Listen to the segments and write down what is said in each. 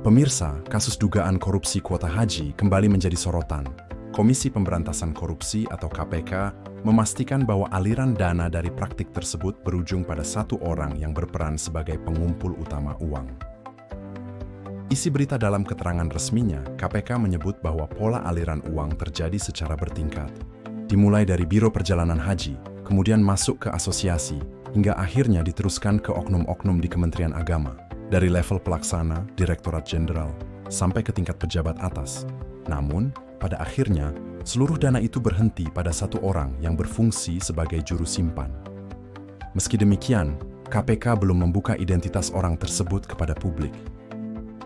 Pemirsa, kasus dugaan korupsi kuota haji kembali menjadi sorotan. Komisi Pemberantasan Korupsi atau KPK memastikan bahwa aliran dana dari praktik tersebut berujung pada satu orang yang berperan sebagai pengumpul utama uang. Isi berita dalam keterangan resminya, KPK menyebut bahwa pola aliran uang terjadi secara bertingkat. Dimulai dari Biro Perjalanan Haji, kemudian masuk ke asosiasi, hingga akhirnya diteruskan ke oknum-oknum di Kementerian Agama. Dari level pelaksana, Direktorat Jenderal, sampai ke tingkat pejabat atas. Namun, pada akhirnya, seluruh dana itu berhenti pada satu orang yang berfungsi sebagai juru simpan. Meski demikian, KPK belum membuka identitas orang tersebut kepada publik.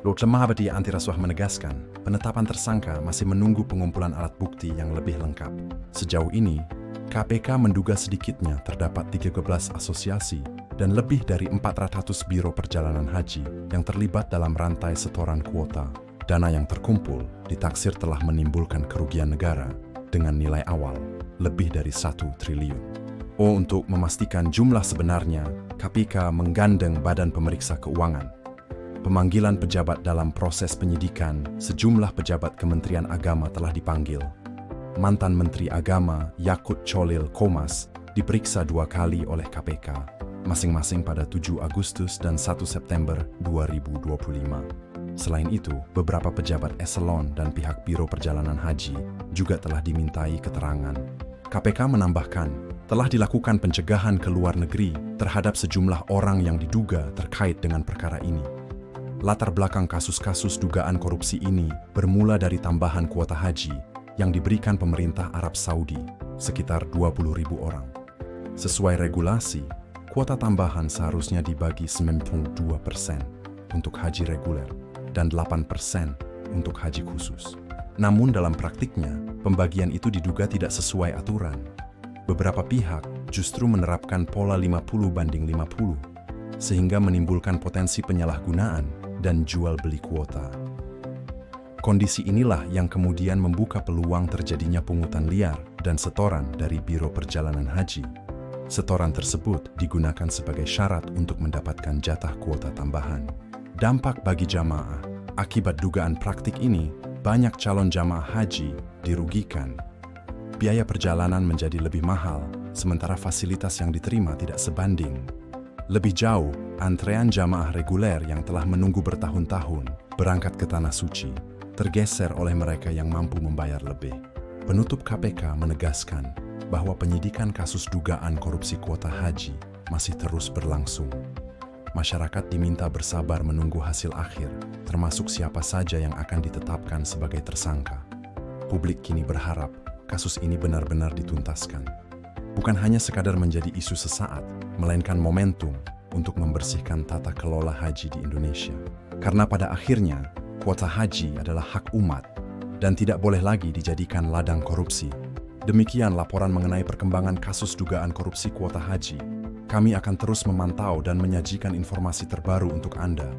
Lembaga Anti Rasuah menegaskan, penetapan tersangka masih menunggu pengumpulan alat bukti yang lebih lengkap. Sejauh ini, KPK menduga sedikitnya terdapat 13 asosiasi dan lebih dari 400 biro perjalanan haji yang terlibat dalam rantai setoran kuota. Dana yang terkumpul ditaksir telah menimbulkan kerugian negara dengan nilai awal lebih dari 1 triliun. Untuk memastikan jumlah sebenarnya, KPK menggandeng Badan Pemeriksa Keuangan. Pemanggilan pejabat dalam proses penyidikan, sejumlah pejabat Kementerian Agama telah dipanggil. Mantan Menteri Agama Yakut Cholil Qomas diperiksa 2 kali oleh KPK, masing-masing pada 7 Agustus dan 1 September 2025. Selain itu, beberapa pejabat eselon dan pihak Biro Perjalanan Haji juga telah dimintai keterangan. KPK menambahkan, telah dilakukan pencegahan ke luar negeri terhadap sejumlah orang yang diduga terkait dengan perkara ini. Latar belakang kasus-kasus dugaan korupsi ini bermula dari tambahan kuota haji yang diberikan pemerintah Arab Saudi, sekitar 20.000 orang. Sesuai regulasi, kuota tambahan seharusnya dibagi 92% untuk haji reguler dan 8% untuk haji khusus. Namun dalam praktiknya, pembagian itu diduga tidak sesuai aturan. Beberapa pihak justru menerapkan pola 50/50, sehingga menimbulkan potensi penyalahgunaan dan jual beli kuota. Kondisi inilah yang kemudian membuka peluang terjadinya pungutan liar dan setoran dari Biro Perjalanan Haji. Setoran tersebut digunakan sebagai syarat untuk mendapatkan jatah kuota tambahan. Dampak bagi jamaah, akibat dugaan praktik ini, banyak calon jamaah haji dirugikan. Biaya perjalanan menjadi lebih mahal, sementara fasilitas yang diterima tidak sebanding. Lebih jauh, antrean jamaah reguler yang telah menunggu bertahun-tahun berangkat ke Tanah Suci tergeser oleh mereka yang mampu membayar lebih. Penutup KPK menegaskan bahwa penyidikan kasus dugaan korupsi kuota haji masih terus berlangsung. Masyarakat diminta bersabar menunggu hasil akhir, termasuk siapa saja yang akan ditetapkan sebagai tersangka. Publik kini berharap kasus ini benar-benar dituntaskan. Bukan hanya sekadar menjadi isu sesaat, melainkan momentum untuk membersihkan tata kelola haji di Indonesia. Karena pada akhirnya, kuota haji adalah hak umat dan tidak boleh lagi dijadikan ladang korupsi. Demikian laporan mengenai perkembangan kasus dugaan korupsi kuota haji. Kami akan terus memantau dan menyajikan informasi terbaru untuk Anda.